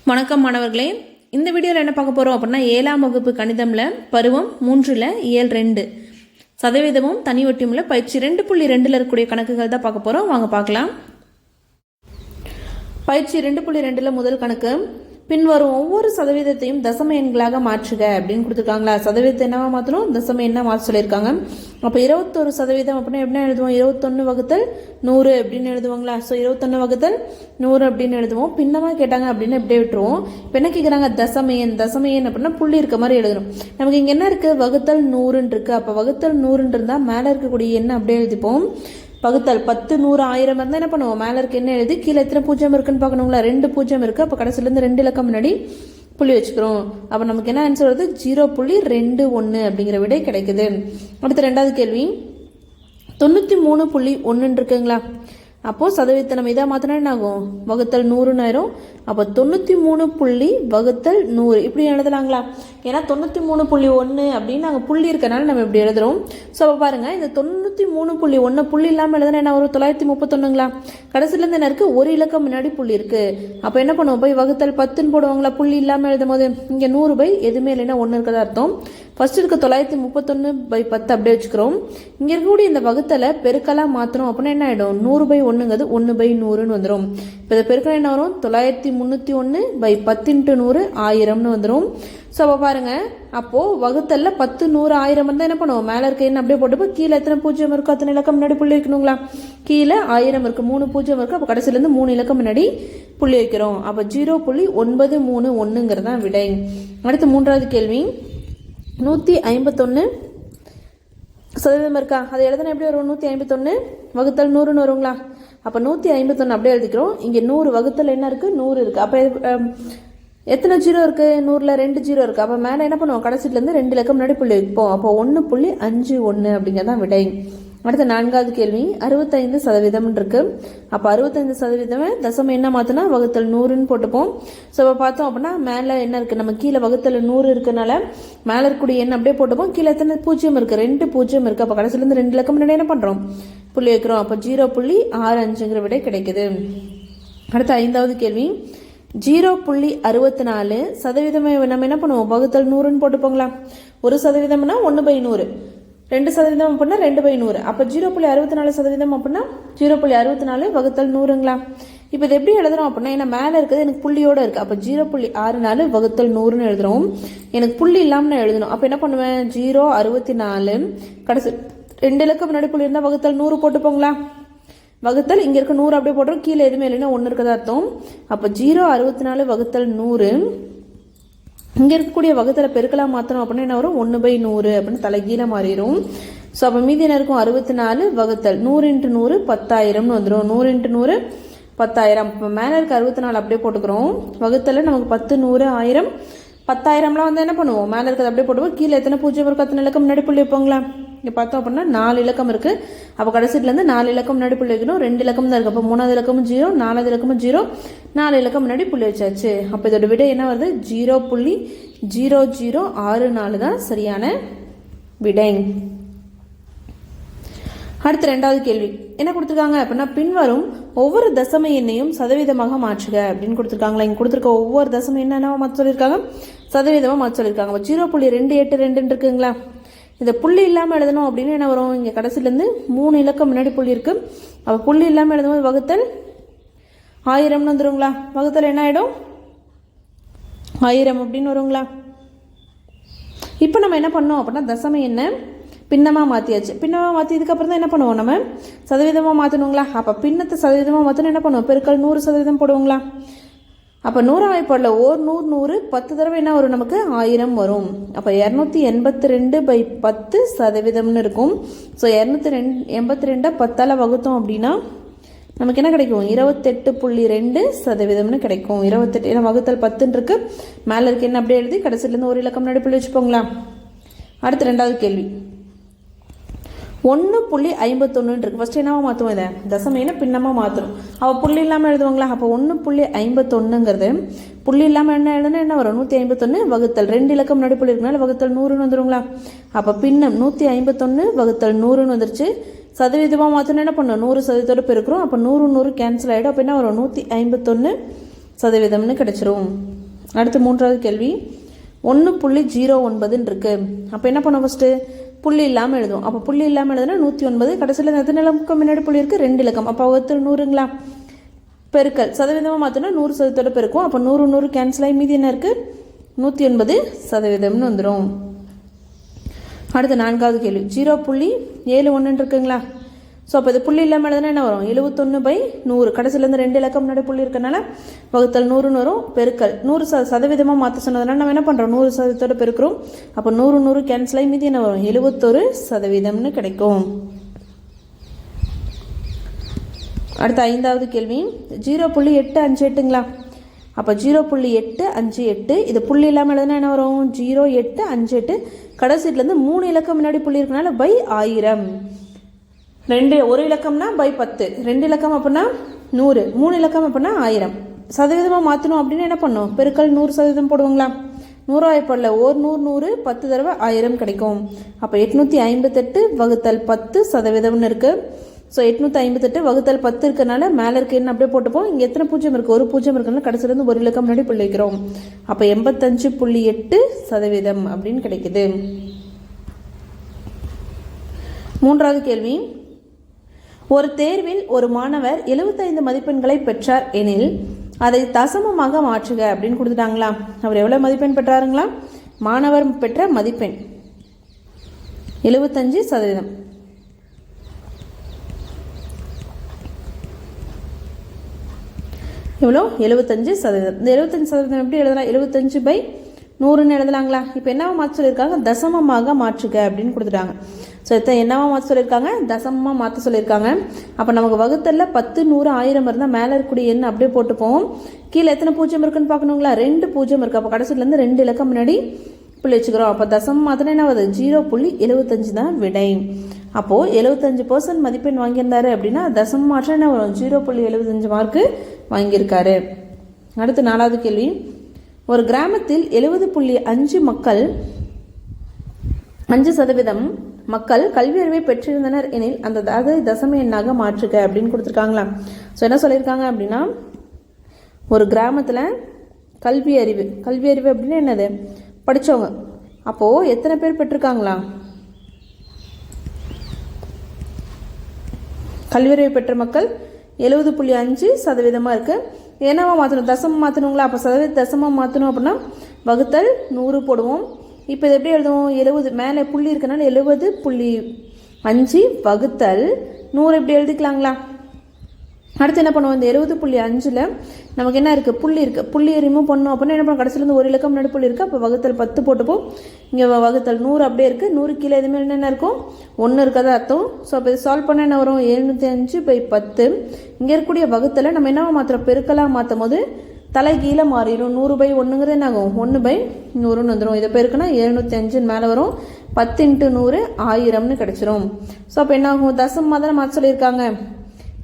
வணக்கம் மாணவர்களே, இந்த வீடியோவில் என்ன பார்க்க போகிறோம் அப்படின்னா 7ஆம் வகுப்பு கணிதமில் பருவம் 3ல் இயல் 2 சதவீதமும் தனி வட்டியும்ல பயிற்சி 2.2ல் இருக்கக்கூடிய கணக்குகள் தான் பார்க்க போகிறோம். வாங்க பார்க்கலாம். பயிற்சி 2.2ல் முதல் கணக்கு, பின்வரும் ஒவ்வொரு சதவீதத்தையும் தசம எண்களாக மாற்றுக அப்படின்னு கொடுத்துருக்காங்களா. சதவீதத்தை என்னவா மாற்றணும், தசம எண்ணா மாற்ற சொல்லியிருக்காங்க. அப்போ 21% அப்படின்னா எப்படி எழுதுவோம், 21 வகுத்தல் 100 அப்படின்னு எழுதுவாங்களா. ஸோ 21 வகுத்தல் 100 அப்படின்னு எழுதுவோம். பின்னமாக கேட்டாங்க அப்படின்னு எப்படியே விட்டுருவோம். இப்போ என்ன கேட்குறாங்க, தசம எண் அப்படின்னா புள்ளி இருக்க மாதிரி எழுதணும். நமக்கு இங்கே என்ன இருக்குது, வகுத்தல் 100 இருக்குது. அப்போ வகுத்தல் 100 இருந்தால் மேலே இருக்கக்கூடிய எண்ணை அப்படியே எழுதிப்போம். வகுத்தல் 10 100 1000 இருந்தால் என்ன பண்ணுவோம், மேலே இருக்க என்ன எழுதி கீழே எத்தனை பூஜ்ஜியம் இருக்குன்னு பார்க்கணுங்களா. 2 பூஜ்ஜியம் இருக்குது. அப்போ கடைசியிலேருந்து 2 இலக்கம் முன்னாடி புள்ளி வச்சுக்கிறோம். அப்போ நமக்கு என்ன ஆன்சர் வருது, 0.21 அப்படிங்கிற விடை கிடைக்குது. அடுத்த ரெண்டாவது கேள்வி, 93.1 இருக்குங்களா. அப்போது சதவீதத்தை நம்ம இதாக மாற்றினா என்ன ஆகும், வகுத்தல் 100 ஆயிரும். அப்போ 93 வகுத்தல் 100 இப்படி எழுதலாங்களா. ஏன்னா 93.1 அப்படின்னு நாங்கள் புள்ளி இருக்கனால நம்ம இப்படி எழுதுறோம். ஸோ அப்போ பாருங்கள், இந்த 93.1 புள்ளி இல்லாமல் எழுதுனா என்ன வரும், 931ங்களா. கடைசியிலேருந்து என்ன இருக்குது, ஒரு இலக்கம் முன்னாடி புள்ளி இருக்குது. அப்போ என்ன பண்ணுவோம், போய் வகுத்தல் 10ன்னு போடுவாங்களா. புள்ளி இல்லாமல் எழுதும் போது இங்கே 100 எதுவுமே இல்லைன்னா 1 இருக்கதா அர்த்தம். ஃபர்ஸ்ட் இருக்க 931/10 அப்படியே வச்சுக்கிறோம். இங்கே இருக்கக்கூடிய இந்த வகுத்தலை பெருக்கலாக மாற்றணும் அப்படின்னா என்ன ஆகிடும், 100/1ங்கிறது 1/100ன்னு வந்துடும். இப்போ இதை பெருக்கல் என்ன வரும், 931/10 × 100 1000ன்னு வந்துடும். ஸோ அப்போ பாருங்கள், அப்போது வகுத்தல்ல 10 100 1000 இருந்தால் என்ன பண்ணுவோம், மேலே இருக்க என்ன அப்படியே போட்டுப்போ கீழே எத்தனை பூஜ்ஜியம் இருக்கோ அத்தனை இலக்கம் முன்னாடி புள்ளி வைக்கணுங்களா. கீழே 1000 இருக்குது, 3 பூஜ்ஜியம் இருக்குது. அப்போ கடைசியிலேருந்து 3 இலக்கம் முன்னாடி புள்ளி வைக்கிறோம். அப்போ 0.931 தான் விடை. அடுத்து மூன்றாவது கேள்வி, 151% இருக்கா. அதை எழுதுனா எப்படி வரும், 151 வகுத்தல் 100ன்னு வருங்களா. அப்போ 151 அப்படியே எழுதிக்கிறோம். இங்கே 100 வகுத்தல் என்ன இருக்குது, 100 இருக்குது. அப்போ எத்தனை 0 இருக்குது, 100ல் 2 0 இருக்குது. அப்போ மேலே என்ன பண்ணுவோம், கடைசியிலேருந்து 2 இலக்கம் முன்னாடி புள்ளி வைப்போம். அப்போ 1.51 அப்படிங்கிறதான் விடை. அடுத்த நான்காவது கேள்வி, 65% இருக்கு. அப்போ 65% தசம என்ன மாற்றினா வகுத்தல் 100ன்னு போட்டுப்போம். ஸோ இப்போ பார்த்தோம் அப்படின்னா மேலே என்ன இருக்குது, நம்ம கீழே வகுத்தல் 100 இருக்கனால மேலே இருக்கக்கூடிய எண்ணெய் அப்படியே போட்டுப்போம். கீழே எத்தனை பூஜ்ஜியம் இருக்குது, 2 பூஜ்ஜியம் இருக்குது. அப்போ கடைசியிலேருந்து 2 இலக்கம் முன்னாடி என்ன பண்ணுறோம், புள்ளி வைக்கிறோம். அப்போ 0.65ங்கிற விடை கிடைக்குது. அடுத்த ஐந்தாவது கேள்வி, 0.64% நம்ம என்ன பண்ணுவோம், வகுத்தல் 100ன்னு போட்டுப்போங்களா. 1%ம்னா 1/100, 2% அப்படின்னா 2/100. அப்போ 0.64% அப்படின்னா 0.64 வகுத்தல் 100ங்களா. இப்போ இது எப்படி எழுதுறோம் அப்படின்னா, ஏன்னா மேலே இருக்குது எனக்கு புள்ளியோடு இருக்குது. அப்போ 0.64 வகுத்தல் 100ன்னு எழுதுறோம். எனக்கு புள்ளி இல்லாமல் எழுதணும். அப்போ என்ன பண்ணுவேன், 0.64 கடைசி 2 இலக்கம் முன்னாடி புள்ளி இருந்தால் வகுத்தல் 100 போட்டுப்போங்களா. வகுத்தல் இங்கே இருக்க 100 அப்படியே போட்டுரும், கீழே எதுவுமே இல்லைன்னா 1 இருக்கதா அர்த்தம். அப்போ 0.64 வகுத்தல் 100, இங்கே இருக்கக்கூடிய வகுத்தலை பெருக்கலாக மாற்றணும் அப்படின்னா என்ன வரும், 1/100 அப்படின்னு தலைகீழ மாறிடும். ஸோ அப்போ மீதி என்ன இருக்கும், 64 வகுத்தல் 100 × 100 10,000ன்னு வந்துடும். 100 × 100 10,000. இப்போ மேலே இருக்க 64 அப்படியே போட்டுக்கிறோம். வகுத்தல நமக்கு 10 100 1000 10,000லாம் வந்து என்ன பண்ணுவோம், மேலே இருக்கிறது அப்படியே போட்டுவோம். கீழே எத்தனை பூஜ்ஜியம் இருக்கும் அத்தனை இலக்கம் முன்னாடி புள்ளி வைப்போங்களா. இங்கே பார்த்தோம் அப்படின்னா 4 இலக்கம் இருக்குது. அப்போ கடைசியிலேருந்து 4 இலக்கம் முன்னாடி புள்ளி வைக்கணும். 2 இலக்கம் தான் இருக்குது. அப்போ 3வது இலக்கமும் 0, 4வது இலக்கமும் 0, 4 இலக்கம் முன்னாடி புள்ளி வச்சாச்சு. அப்போ இதோட விடை என்ன வருது, 0.0064 தான் சரியான விடை. அடுத்த ரெண்டாவது கேள்வி என்ன கொடுத்துருக்காங்க அப்படின்னா, பின்வரும் ஒவ்வொரு தசம எண்ணையும் சதவீதமாக மாற்றுக அப்படின்னு கொடுத்துருக்காங்களா. இங்கே கொடுத்துருக்க ஒவ்வொரு தசம என்னென்ன மாற்ற சொல்லியிருக்காங்க, சதவீதமாக மாற்ற சொல்லியிருக்காங்க. 0.282 இருக்குங்களா. இந்த புள்ளி இல்லாமல் எழுதணும் அப்படின்னு என்ன வரும், இங்கே கடைசியிலேருந்து 3 இலக்கம் முன்னாடி புள்ளி இருக்குது. அப்போ புள்ளி இல்லாமல் எழுதும்போது வகுத்தல் 1000ன்னு வந்துடுங்களா. வகுத்தல் என்ன ஆகிடும், 1000 அப்படின்னு வருங்களா. இப்போ நம்ம என்ன பண்ணோம் அப்படின்னா, தசம எண்ணை பின்னமாக மாற்றியாச்சு. பின்னமாக மாற்றியதுக்கப்புறம் தான் என்ன பண்ணுவோம், நம்ம சதவீதமாக மாற்றணுங்களா. அப்போ பின்னத்தை சதவீதமாக மாற்றணும் என்ன பண்ணுவோம், பெருக்கல் 100% போடுவோங்களா. அப்போ 100 ஆயிப்படல, 100 100 10 தடவை என்ன வரும், நமக்கு 1000 வரும். அப்போ 282/10% இருக்கும். ஸோ 282 10ஆல் வகுத்தோம் அப்படின்னா நமக்கு என்ன கிடைக்கும், 28.2% கிடைக்கும். 28 ஏன்னா வகுத்தல் 10 இருக்கு, மேலே இருக்கு என்ன அப்படியே எழுதி கடைசியிலேருந்து ஒரு இலக்கம் முன்னாடி புள்ளி வச்சுப்போங்களா. அடுத்த ரெண்டாவது கேள்வி, 1.51 இருக்கு. ஃபர்ஸ்ட் என்னவா மாற்றுவோம், இதை தசம எண்ணை பின்னமாக மாற்றணும். அவள் புள்ளி இல்லாமல் எழுதுவாங்களா. அப்போ 1.51ங்கிறது புள்ளி இல்லாமல் என்ன எழுதுனா என்ன வரும், 151 வகுத்தல் 2 இலக்கம் முன்னாடி புள்ளி இருக்கனால வகுத்தல் 100ன்னு வந்துடுங்களா. அப்போ பின்னம் 151 வகுத்தல் 100ன்னு வந்துருச்சு. சதவீதமாக மாற்றணும் என்ன பண்ணணும், 100% பெருக்கிறோம். அப்போ 100 100 கேன்சல் ஆகிடும். அப்போ என்ன வரும், 151% கிடைச்சிரும். அடுத்து மூன்றாவது கேள்வி 1.09 இருக்கு. அப்போ என்ன பண்ணோம், ஃபஸ்ட்டு புள்ளி இல்லாமல் எழுதுவோம். அப்போ புள்ளி இல்லாமல் எழுதுனா 109, கடைசியில் எத்தனை இலக்கம் முன்னாடி புள்ளி இருக்குது, 2 இலக்கம். அப்போ 100ங்களா, பெருக்கல் சதவீதமாக மாற்றினா 100% பெருக்கும். அப்போ 100 கேன்சல் ஆகி மீதி என்ன இருக்குது, 109% வந்துடும். அடுத்து நான்காவது கேள்வி 0.71 இருக்குங்களா. ஸோ அப்போ இது புள்ளி இல்லாமல் எழுதுனா என்ன வரும், 71/100, கடைசியிலேருந்து 2 இலக்கம் முன்னாடி புள்ளி இருக்கனால வகுத்தல் 100ன்னு வரும். பெருக்கல் 100% மாற்ற சொன்னதுனால நம்ம என்ன பண்ணுறோம், 100% பெருக்கிறோம். அப்போ 100 கேன்சல் ஆகி மீதி என்ன வரும், 71% கிடைக்கும். அடுத்த ஐந்தாவது கேள்வி 0.858ங்களா. அப்போ 0.858, இது புள்ளி இல்லாமல் எழுதுனா என்ன வரும், 0.858, கடைசியிலேருந்து 3 இலக்கம் முன்னாடி புள்ளி இருக்கனால பை 1000. ஒரு இலக்கம்னா பை 10, 2 இலக்கம் அப்படின்னா 100, 3 இலக்கம் அப்படின்னா 1000. சதவீதமாக மாற்றணும் அப்படின்னு என்ன பண்ணணும், பெருக்கல் 100% போடுவோங்களா. 100 ஆயிப்படல, ஒரு 100 10 தடவை 1000 கிடைக்கும். அப்போ 858 வகுத்தல் 10% இருக்குது. ஸோ 858 வகுத்தல் 10 இருக்கிறனால மேலே இருக்க என்ன அப்படியே போட்டுப்போம். இங்கே எத்தனை பூஜ்ஜியம் இருக்குது, ஒரு பூஜ்ஜியம் இருக்கிறனால கடைசியிலேருந்து ஒரு இலக்கம் முன்னாடி புள்ளி வைக்கிறோம். அப்போ 85.8% அப்படின்னு கிடைக்குது. மூன்றாவது கேள்வி, ஒரு தேர்வில் ஒரு மாணவர் 75 மதிப்பெண்களை பெற்றார் எனில் அதை தசமமாக மாற்றுக அப்படின்னு கொடுத்துட்டாங்களா. அவர் எவ்வளோ மதிப்பெண் பெற்றாருங்களா, மாணவர் பெற்ற மதிப்பெண் 75%. எவ்வளோ, 75%. இந்த 75% எப்படி எழுதலாம், 75/100ன்னு எழுதலாங்களா. இப்போ என்னவா மாற்ற சொல்லியிருக்காங்க, தசமமாக மாற்றுக அப்படின்னு கொடுத்துட்டாங்க. ஸோ என்னவா மாற்ற சொல்லியிருக்காங்க, தசமமாக மாற்ற சொல்லியிருக்காங்க. அப்போ நமக்கு வகுத்தலில் 10, 100, 1000 இருந்தால் மேலே இருக்கக்கூடிய எண் அப்படியே போட்டுப்போம். கீழே எத்தனை பூஜ்ஜியம் இருக்குன்னு பார்க்கணுங்களா, 2 பூஜ்ஜியம் இருக்குது. அப்போ கடைசியிலேருந்து 2 இலக்கம் முன்னாடி புள்ளி வச்சுக்கிறோம். அப்போ தசமம் மாத்திரம் என்ன ஆகுது, 0.75 தான் விடை. அப்போது 75% மதிப்பெண் வாங்கியிருந்தாரு அப்படின்னா தசமம் மாற்றம் என்ன வரும், 0.75 மார்க்கு வாங்கியிருக்காரு. அடுத்து நாலாவது கேள்வி, ஒரு கிராமத்தில் 70.5 மக்கள் 5% மக்கள் கல்வி அறிவை பெற்றிருந்தனர் எனில் அந்த அதை தசம எண்ணாக மாற்றுக அப்படின்னு கொடுத்துருக்காங்களா. ஸோ என்ன சொல்லியிருக்காங்க அப்படின்னா, ஒரு கிராமத்தில் கல்வி அறிவு அப்படின்னா என்னது, படித்தவங்க. அப்போது எத்தனை பேர் பெற்றிருக்காங்களா, கல்வி அறிவு பெற்ற மக்கள் 70.5% இருக்குது. என்னவா மாற்றணும், தசமம் மாற்றணுங்களா. அப்போ தசமம் மாற்றணும் அப்படின்னா வகுத்தல் 100 போடுவோம். இப்போ இது எப்படி எழுதுவோம், 70 மேலே புள்ளி இருக்கனால 70.5 வகுத்தல் 100 எப்படி எழுதிக்கலாங்களா. அடுத்து என்ன பண்ணுவோம், இந்த 70.5ல் நமக்கு என்ன இருக்குது, புள்ளி இருக்குது. புள்ளியை ரிமூவ் பண்ணோம் அப்படின்னா என்ன பண்ணுவோம், கடைசியிலேருந்து ஒரு இலக்கம் முன்னாடி புள்ளி இருக்குது. அப்போ வகுத்தல் 10 போட்டுப்போம். இங்கே வகுத்தல் 100 அப்படியே இருக்குது. 100 கீழே எதுவுமே என்ன இருக்கும், 1 இருக்காத அர்த்தம். ஸோ அப்போ இது சால்வ் பண்ண என்ன வரும், 705/10. இங்கே இருக்கக்கூடிய வகுத்தலை நம்ம என்னவா மாத்திரம் பெருக்கலாக மாற்றும் போது தலை கீழே மாறிடும். 100/1ங்கிறது என்ன ஆகும், 1/100ன்னு வந்துடும். இதை பெருக்குன்னா 705 மேலே வரும். 10 × 100 1000ன்னு கிடச்சிரும். ஸோ அப்போ என்ன ஆகும், தசமமாக தானே மாற்ற சொல்லியிருக்காங்க.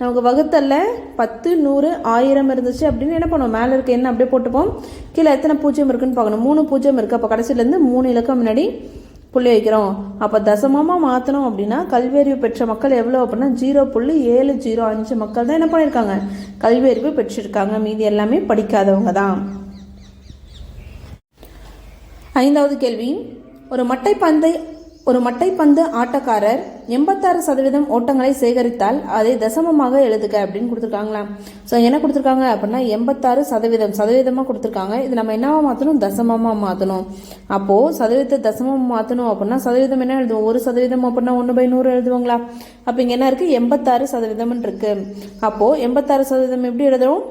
நமக்கு வகுத்தல்ல 10, 100, 1000 இருந்துச்சு அப்படின்னு என்ன பண்ணுவோம், மேலே இருக்க என்ன அப்படியே போட்டுப்போம். கீழே எத்தனை பூஜ்ஜியம் இருக்குன்னு பார்க்கணும், 3 பூஜ்ஜியம் இருக்குது. அப்போ கடைசியிலேருந்து 3 இலக்கம் முன்னாடி புள்ளி வைக்கிறோம். அப்போ தசமமாக மாற்றணும் அப்படின்னா கல்வி அறிவு பெற்ற மக்கள் எவ்வளோ அப்படின்னா 0.705 மக்கள் தான் என்ன பண்ணியிருக்காங்க, கல்வி அறிவு பெற்றிருக்காங்க. மீதி எல்லாமே படிக்காதவங்க தான். ஐந்தாவது கேள்வி, ஒரு மட்டைப்பந்து ஆட்டக்காரர் 86% ஓட்டங்களை சேகரித்தால் அதை தசமமாக எழுதுக அப்படின்னு கொடுத்துருக்காங்களா. ஸோ என்ன கொடுத்துருக்காங்க அப்படின்னா 86% சதவீதமாக கொடுத்துருக்காங்க. இது நம்ம என்னவா மாற்றணும், தசமமாக மாற்றணும். அப்போது சதவீதத்தை தசமமாக மாற்றணும் அப்படின்னா சதவீதம் என்ன எழுதுவோம், 1% அப்படின்னா 1/100 எழுதுவாங்களா. அப்போ இங்கே என்ன இருக்குது, 86% இருக்குது. அப்போது 86% எப்படி எழுதுவோம்,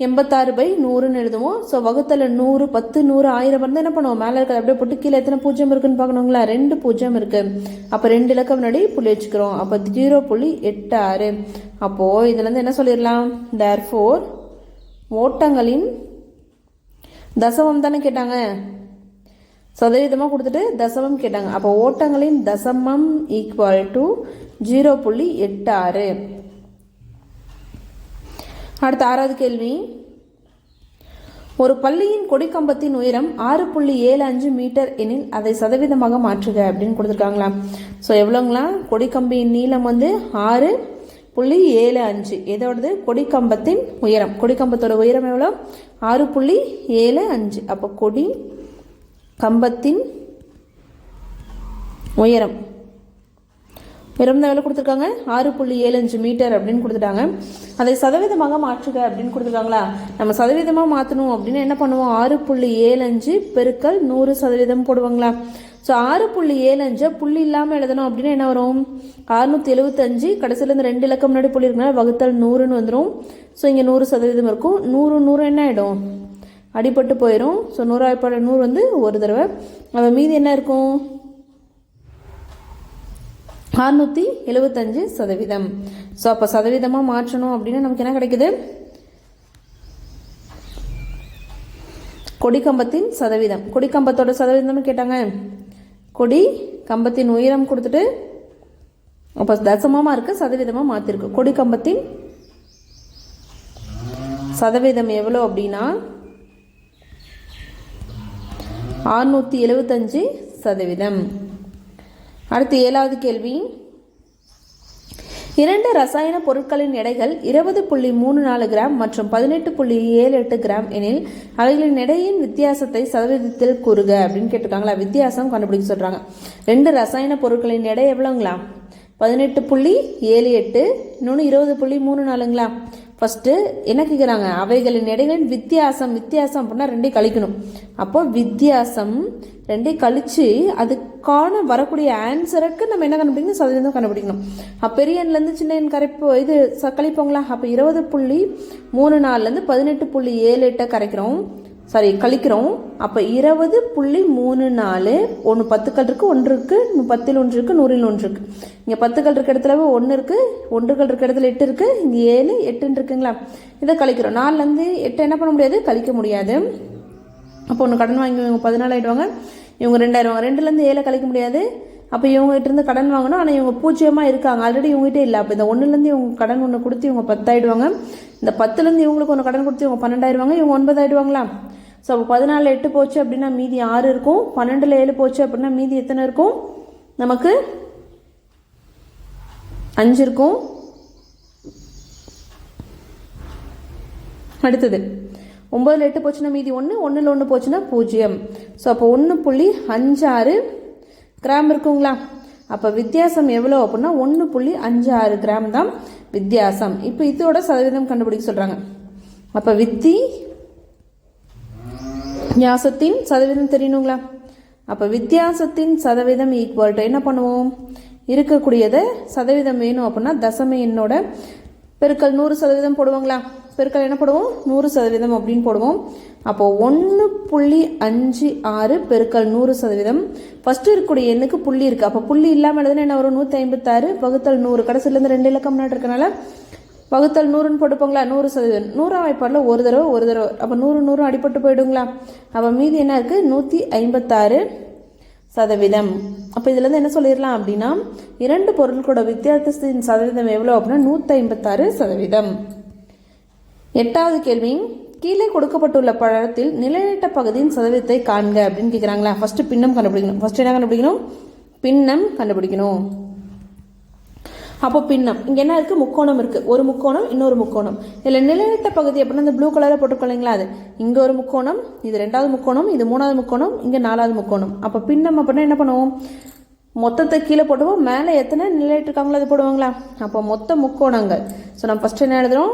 86/100ன்னு எழுதுவோம். ஸோ வகுத்தல 100, 10, 100, 1000 வந்து என்ன பண்ணுவோம், மேலே இருக்கிற அப்படியே போட்டு கீழே எத்தனை பூஜ்ஜியம் இருக்குன்னு பார்க்கணுங்களா, 2 பூஜ்ஜியம் இருக்குது. அப்போ 2 இலக்கம் முன்னாடி புள்ளி வச்சுக்கிறோம். அப்போ 0.86. அப்போது இதுலேருந்து என்ன சொல்லிடலாம், therefore ஓட்டங்களின் தசமம் தானே கேட்டாங்க, சதவீதமாக கொடுத்துட்டு தசமம் கேட்டாங்க. அப்போ ஓட்டங்களின் தசமம் = 0.86. அடுத்த ஆறாவது கேள்வி, ஒரு பள்ளியின் கொடிக்கம்பத்தின் உயரம் 6.75 மீட்டர் எனில் அதை சதவீதமாக மாற்றுக அப்படின்னு கொடுத்துருக்காங்களா. ஸோ எவ்வளோங்களா, கொடிக்கம்பியின் நீளம் வந்து 6, 6.75. இதோடது கொடிக்கம்பத்தின் உயரம். கொடிக்கம்பத்தோட உயரம் எவ்வளோ? 6.75. அப்போ கொடி கம்பத்தின் உயரம் தான் எவ்வளோ கொடுத்துருக்காங்க? 6.75 மீட்டர் அப்படின்னு கொடுத்துட்டாங்க. அதை சதவீதமாக மாற்றுக அப்படின்னு கொடுத்துருக்காங்களா? நம்ம சதவீதமாக மாற்றணும் அப்படின்னு என்ன பண்ணுவோம்? 6.75 பெருக்கல் 100% போடுவாங்களா? ஸோ 6.75 புள்ளி இல்லாமல் எழுதணும் அப்படின்னா என்ன வரும்? 675 கடைசியில் இந்த 2 இலக்கம் முன்னாடி புள்ளி இருக்குனால வகுத்தல் 100ன்னு வந்துடும். ஸோ இங்கே 100% இருக்கும். 100 என்ன ஆகிடும்? அடிபட்டு போயிடும். ஸோ 100 வந்து ஒரு தடவை. அப்போ மீதி என்ன இருக்கும்? 675%. ஸோ அப்போ சதவீதமாக மாற்றணும் அப்படின்னா நமக்கு என்ன கிடைக்குது? கொடிக்கம்பத்தின் சதவீதம். கொடிக்கம்பத்தோட சதவீதம்னு கேட்டாங்க. கொடி கம்பத்தின் உயரம் கொடுத்துட்டு அப்போ தசமமாக இருக்கு, சதவீதமாக மாற்றிருக்கு. கொடிக்கம்பத்தின் சதவீதம் எவ்வளோ அப்படின்னா 675%. அடுத்து 7வது கேள்வி. 2 ரசாயன பொருட்களின் எடைகள் 20.34 கிராம் மற்றும் 18.78 கிராம் எனில் அவைகளின் எடையின் வித்தியாசத்தை சதவீதத்தில் கூறுக அப்படின்னு கேட்டிருக்காங்களா? வித்தியாசம் கண்டுபிடிக்க சொல்கிறாங்க. 2 ரசாயன பொருட்களின் எடை எவ்வளோங்களா? 18.78, இன்னொன்று 20.34ங்களா? ஃபஸ்ட்டு என்ன கேட்குறாங்க? அவைகளின் எடைகளின் வித்தியாசம். வித்தியாசம் அப்படின்னா 2 கழிக்கணும். அப்போ வித்தியாசம் 2 கழித்து அதுக்கான வரக்கூடிய ஆன்சருக்கு நம்ம என்ன கண்டுபிடிக்கணும்? சதவீதம் கண்டுபிடிக்கணும். அப்போ பெரிய எண்லேருந்து சின்ன எண் கழிப்போங்களா? அப்போ 20.34லேருந்து 18.78 கழிக்கிறோம். அப்போ 20.34, ஒன்று 10 கல் இருக்குது, 1 இருக்குது, 10ல் 1 இருக்குது, 100ல் 1 இருக்குது. இங்கே 10 கல் இருக்க இடத்துல 1 இருக்குது, 1 கல் இருக்க இடத்துல 8 இருக்குது, இங்கே 7, 8 இருக்குங்களா? இதை கழிக்கிறோம். 4லேருந்து 8 என்ன பண்ண முடியாது? கழிக்க முடியாது. அப்போ ஒன்று கடன் வாங்கி இவங்க 14 ஆகிடுவாங்க, இவங்க 2 ஆயிடுவாங்க. 2லேருந்து 7 கழிக்க முடியாது. அப்போ இவங்ககிட்ட இருந்து கடன் வாங்கணும், ஆனால் இவங்க பூஜ்ஜியமாக இருக்காங்க, ஆல்ரெடி இவங்ககிட்ட இல்லை. அப்போ இந்த 1லேருந்து இவங்க கடன் ஒன்று கொடுத்து இவங்க 10 ஆகிடுவாங்க. இந்த 10லேருந்து இவங்களுக்கு ஒன்று கடன் கொடுத்து இவங்க 12 ஆயிடுவாங்க, இவங்க 9 ஆகிடுவாங்களா? ஸோ அப்போ 14 8 போச்சு அப்படின்னா மீதி 6 இருக்கும். 12 7 போச்சு அப்படின்னா மீதி எத்தனை இருக்கும்? நமக்கு 5 இருக்கும். அடுத்தது 9ல் 8 போச்சுன்னா மீதி 1, 1ல் 1 போச்சுன்னா 0. ஸோ அப்போ 1.56 கிராம் இருக்குங்களா? அப்போ வித்தியாசம் எவ்வளோ அப்படின்னா 1.56 கிராம் தான் வித்தியாசம். இப்போ இதோட சதவீதம் கண்டுபிடிக்க சொல்கிறாங்க. அப்போ வித்தியாசத்தின் சதவீதம் தெரியணுங்களா? அப்போ வித்தியாசத்தின் சதவீதம் ஈக்குவல் டு என்ன பண்ணுவோம்? இருக்கக்கூடியதை சதவீதம் வேணும் அப்படின்னா தசம எண்ணோட பெருக்கல் 100% போடுவாங்களா? பெருக்கல் என்ன போடுவோம்? 100% அப்படின்னு போடுவோம். அப்போது 1.56 பெருக்கல் 100%. ஃபஸ்ட்டு இருக்கக்கூடிய எண்ணுக்கு புள்ளி இருக்குது. அப்போ புள்ளி இல்லாமல் எழுதுனா என்ன வரும்? 156 வகுத்தல் 100. கடைசியிலேருந்து 2 இலக்கம் முன்னாடி இருக்கனால வகுத்தல் 100ன்னு போட்டுப்போங்களா? 100%. 100 வாய்ப்பாடில் ஒரு தடவை. அப்போ 100 அடிப்பட்டு போயிடுங்களா? அப்போ மீதி என்ன இருக்குது? 156%. அப்போ இதுலேருந்து என்ன சொல்லிடலாம் அப்படின்னா 2 பொருட்களோட வித்தியாசத்தின் சதவீதம் எவ்வளோ அப்படின்னா 156%. 8வது கேள்வி. கீழே கொடுக்கப்பட்டுள்ள படத்தில் நிலையற்ற பகுதியின் சதவீதத்தை காண்க அப்படின்னு கேட்குறாங்களா? ஃபஸ்ட்டு பின்னம் கண்டுபிடிக்கணும். ஃபஸ்ட்டு என்ன கண்டுபிடிக்கணும்? பின்னம் கண்டுபிடிக்கணும். அப்போ பின்னம் இங்கே என்ன இருக்குது? முக்கோணம் இருக்குது. ஒரு முக்கோணம், இன்னொரு முக்கோணம். இதில் நிலையற்ற பகுதி அப்படின்னா இந்த ப்ளூ கலரில் போட்டுக்கொள்ளிங்களா? அது இங்கே ஒரு முக்கோணம், இது 2வது முக்கோணம், இது 3வது முக்கோணம், இங்கே 4வது முக்கோணம். அப்போ பின்னம் அப்படின்னா என்ன பண்ணுவோம்? மொத்தத்தை கீழே போட்டுவோம், மேலே எத்தனை நிலையற்ற இருக்காங்களோ அது போடுவாங்களா? அப்போ மொத்த முக்கோணங்கள். ஸோ நம்ம ஃபஸ்ட்டு என்ன எழுதுகிறோம்?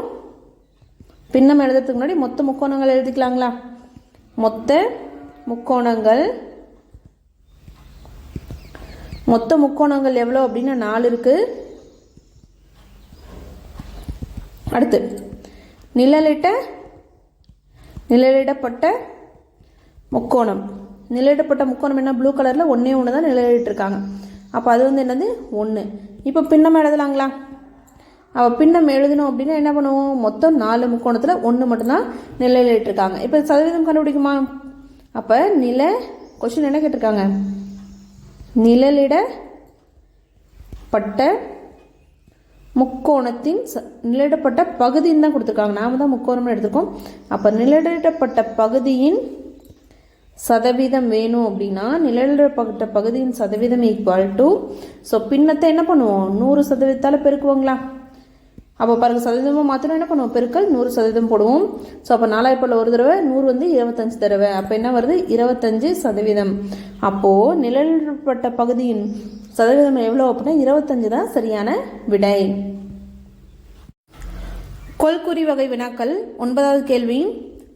பின்னம் எழுதுறதுக்கு முன்னாடி மொத்த முக்கோணங்கள் எழுதிக்கலாங்களா? மொத்த முக்கோணங்கள் எவ்வளோ அப்படின்னா 4 இருக்குது. அடுத்து நிழலிடப்பட்ட முக்கோணம். நிழலிடப்பட்ட முக்கோணம் என்ன? ப்ளூ கலரில் 1 தான் நிழலிட்டிருக்காங்க. அப்போ அது வந்து என்னது? 1. இப்போ பின்னம் எழுதலாங்களா? அப்போ பின்னம் எழுதணும் அப்படின்னா என்ன பண்ணுவோம்? மொத்தம் 4 முக்கோணத்தில் 1 மட்டும்தான் நிழலிட்டிருக்காங்க. இப்போ சதவீதம் கண்டுபிடிக்குமா? அப்போ கொஸ்டின் என்ன கேட்டிருக்காங்க? நிழலிடப்பட்ட முக்கோணத்தின் நிழலிடப்பட்ட பகுதின்னு தான் கொடுத்துருக்காங்க. நாம தான் முக்கோணம்னு எடுத்துருக்கோம். அப்போ நிழலிடப்பட்ட பகுதியின் சதவீதம் வேணும் அப்படின்னா நிழலிடப்பட்ட பகுதியின் சதவீதம் ஈக்குவல் டு, ஸோ பின்னத்தை என்ன பண்ணுவோம்? 100%ஆல் பெருக்குவாங்களா? அப்போ பாருங்கள் சதவீதமாக மாற்றணும் என்ன பண்ணுவோம் பெருக்கல் 100% போடுவோம். ஸோ அப்போ 4 ஒரு தடவை 100 வந்து 25 தடவை, அப்போ என்ன வருது 25%. அப்போது நிழல்பட்ட பகுதியின் சதவீதம் எவ்வளோ அப்படின்னா 25 தான் சரியான விடை. கொள்குறி வகை வினாக்கள் 9வது கேள்வி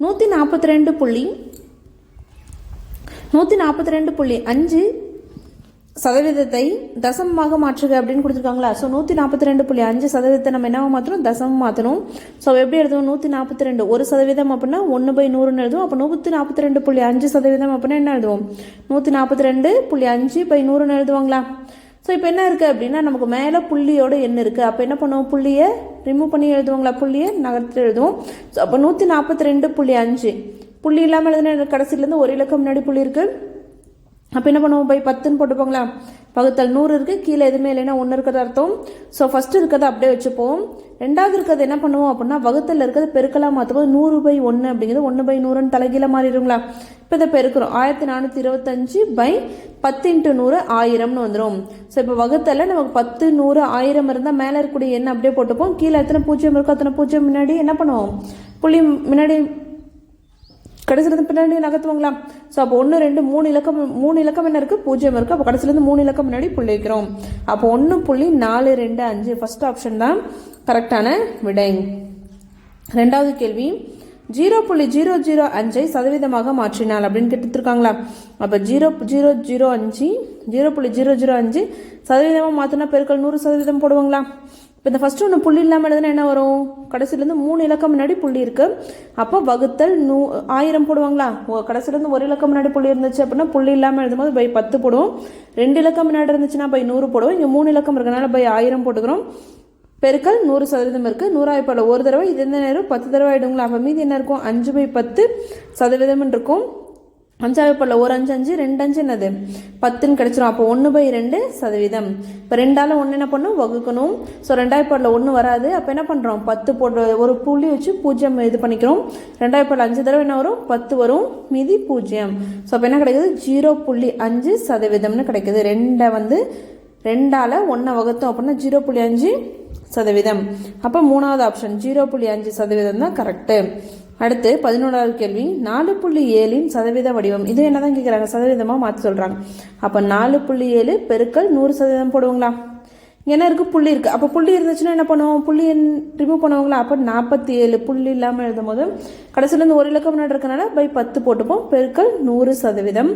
142.5 சதவீதத்தை தசமமாக மாற்றுக அப்படின்னு கொடுத்துருக்காங்களா. ஸோ 142.5 சதவீதத்தை நம்ம என்னவா மாற்றணும் தசமம் மாற்றணும். ஸோ எப்படி எழுதுவோம் 142 1% அப்படின்னா 1/100 எழுதுவோம். அப்போ 142.5 சதவீதம் அப்படின்னா என்ன எழுதுவோம் 142.5/100 எழுதுவாங்களா. ஸோ இப்போ என்ன இருக்குது அப்படின்னா நமக்கு மேலே புள்ளியோட எண் இருக்குது. அப்போ என்ன பண்ணுவோம் புள்ளியை ரிமூவ் பண்ணி எழுதுவாங்களா, புள்ளியை நகர்த்து எழுதுவோம். ஸோ அப்போ 142.5 புள்ளி இல்லாமல் எழுதுனா கடைசியிலேருந்து ஒரு இலக்கம் முன்னாடி புள்ளி இருக்குது. அப்போ என்ன பண்ணுவோம் பை 10ன்னு போட்டுப்போங்களா. வகுத்தல் 100 இருக்குது, கீழே எதுவுமே இல்லைன்னா 1 இருக்கிறது அர்த்தம். ஸோ ஃபஸ்ட்டு இருக்கிறத அப்படியே வச்சுப்போம். ரெண்டாவது இருக்கிறது என்ன பண்ணுவோம் அப்படின்னா வகுத்தல் இருக்கிறது பெருக்கலாக மாற்றுவோம். 100/1 அப்படிங்கிறது 1/100 தலைகீழ மாறிடுங்களா. இப்போ இதை பெருக்கிறோம் 1445/10 × 100 1000ன்னு வந்துடும். ஸோ இப்போ வகுத்தலில் நமக்கு 10 100 1000 இருந்தால் மேலே இருக்கக்கூடிய எண் அப்படியே போட்டுப்போம். கீழே எத்தனை பூஜ்ஜியம் இருக்கோ அத்தனை பூஜ்ஜியம் முன்னாடி என்ன பண்ணுவோம் புள்ளி முன்னாடி கடைசியிலேருந்து பின்னாடி நகர்த்துவாங்களா. ஸோ அப்போ 1 2 3 இலக்கம் என்ன இருக்குது 0 இருக்குது. அப்போ கடைசியிலேருந்து 3 இலக்கம் முன்னாடி புள்ளி வைக்கிறோம். அப்போ 1.425 ஃபர்ஸ்ட் ஆப்ஷன் தான் கரெக்டான விடை. ரெண்டாவது கேள்வி 0.005 சதவீதமாக மாற்றினால் அப்படின்னு கேட்டுருக்காங்களா. அப்போ 0.005 சதவீதமாக மாற்றினா பெருக்கல் 100% போடுவாங்களா. இப்போ இந்த ஃபஸ்ட்டு ஒன்று புள்ளி இல்லாமல் எழுதுனா என்ன வரும் கடைசியிலேருந்து 3 இலக்கம் முன்னாடி புள்ளி இருக்குது. அப்போ வகுத்தல் 1000 போடுவாங்களா. கடைசியிலேருந்து ஒரு இலக்கம் முன்னாடி புள்ளி இருந்துச்சு அப்படின்னா புள்ளி இல்லாமல் எழுதும்போது பை 10 போடுவோம். 2 இலக்கம் முன்னாடி இருந்துச்சுன்னா பை 100 போடுவோம். இங்கே 3 இலக்கம் இருக்கனால பை 1000 போட்டுக்கிறோம். பெருக்கல் 100% இருக்குது. 100 ஒரு தடவை இது எந்த நேரம் 10 தடவை ஆகிடுங்களா. அப்போ மீதி என்ன இருக்கும் 5/10% இருக்கும். 5 ஒரு 5 5 2 5 என்னது 10ன்னு கிடச்சிரும். அப்போ 1/2%. இப்போ 2ஆல் 1 என்ன பண்ணும் வகுக்கணும். ஸோ 2 1 வராது. அப்போ என்ன பண்ணுறோம் 10 போட்டு ஒரு புள்ளி வச்சு 0 இது பண்ணிக்கிறோம். 2 5 தடவை என்ன வரும் 10 வரும், மீதி 0. ஸோ அப்போ என்ன கிடைக்குது 0.5% கிடைக்குது. 2ஆல் 1 வகுத்தோம் அப்படின்னா 0.5%. அப்போ மூணாவது ஆப்ஷன் 0.5% தான் கரெக்டு. அடுத்து 11வது கேள்வி 4.7 சதவீத வடிவம். இது என்ன தான் கேட்குறாங்க சதவீதமாக மாற்றி சொல்கிறாங்க. அப்போ 4.7 பெருக்கல் 100% போடுவோங்களா. என்ன இருக்குது புள்ளி இருக்குது. அப்போ புள்ளி இருந்துச்சுன்னா என்ன பண்ணுவோம் புள்ளி ரிமூவ் பண்ணுவாங்களா. அப்போ 47 புள்ளி இல்லாமல் எழுதும் போது கடைசியிலேருந்து ஒரு இலக்கம் முன்னாடி இருக்கனால பை 10 போட்டுப்போம் பெருக்கல் 100%.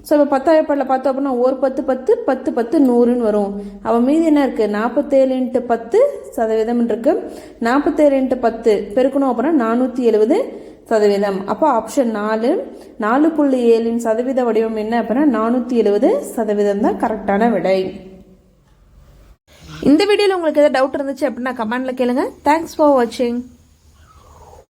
ஸோ இப்போ 10 பார்த்தோம் அப்படின்னா ஒரு 10 10 10 10 100ன்னு வரும். அப்போ மீதி என்ன இருக்குது 47 × 10% இருக்குது. 47 × 10 பெருக்கணும் அப்படின்னா 470%. அப்போ ஆப்ஷன் 4.7 சதவீத வடிவம் என்ன அப்படின்னா 470% தான் கரெக்டான விடை. இந்த வீடியோவில் உங்களுக்கு ஏதாவது டவுட் இருந்துச்சு அப்படின்னா கமெண்ட்ல கேளுங்க. தேங்க்ஸ் ஃபார் வாட்சிங்.